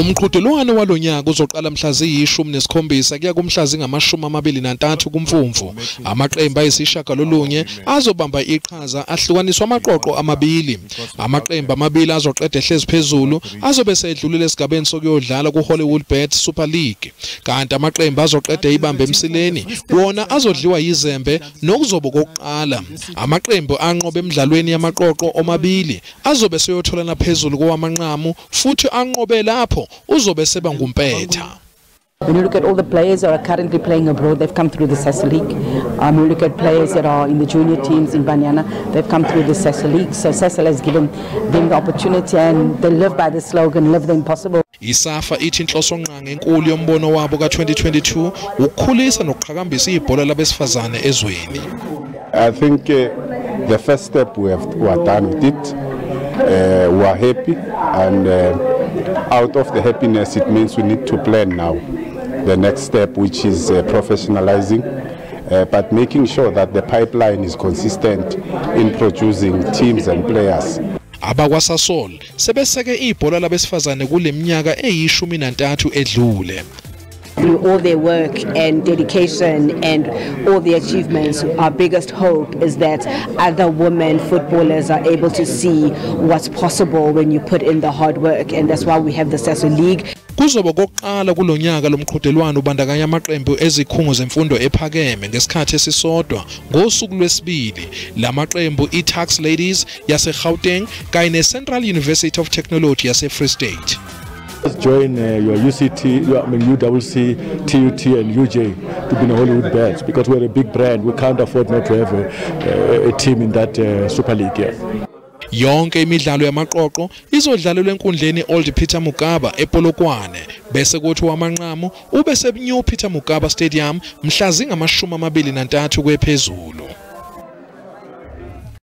Umqhudelwano walonyaka uzoqala mhla ziyi-17 kuya kumhla zingama-23 kuMfumfu. Amaqembu ayisishiyagalolunye azobamba iqhaza ahlukaniswa amaqoqo amabili. Amaqembu amabili azoqeda ehlezi phezulu azobe sedlulile esigabeni sokuyodlala ku-Hollywood Bet Super League. Kanti amaqembu azoqeda ibambe emsileni wona azodliwa yizembe nokuzoba kokuqala. Amaqembu anqobe emidlalweni yamaqoqo omabili azobe seyotholana phezulu kowamanqamu futhi anqobe lapho uzobe seba ngumpetha. When you look at all the players that are currently playing abroad, they've come through the Sasol League. When you look at players that are in the junior teams in Banyana, they've come through the Sasol League. So Sasol has given them the opportunity and they live by the slogan, live the impossible. Isafa ithi inhloso nqange enkulu yombono wabo ka-2022 ukukhulisa nokuqhakambisa ibhola labesifazane ezweni. I think the first step we are done with it. We are happy and out of the happiness it means we need to plan now the next step, which is professionalizing, but making sure that the pipeline is consistent in producing teams and players. Abakwa Sasol sebeseke ibhola labesifazane kule minyaka eyi-13 edlule. Through all their work and dedication and all the achievements, our biggest hope is that other women footballers are able to see what's possible when you put in the hard work, and that's why we have the Sasol League. Kuzoba kokuqala kulonyaka lomqhudelwano ubandakanya amaqembu ezikhungo zemfundo ephakeme ngesikhathi esisodwa ngosuku lwesibili. Lamaqembu iTax Ladies yaseGauteng kanye neCentral University of Technology yase-Free State. Join your UCT, UWC, TUT and UJ to be in Hollywood Bets because we're a big brand. We can't afford not to have a team in that Super League. Yeah. Yonke imidlalo yamaqoqo izodlalelwa enkundleni Old Peter Mugaba ePolokwane bese kuthi wamanqamu ube seNew Peter Mugaba Stadium mhla zingama-23 kwephezulu.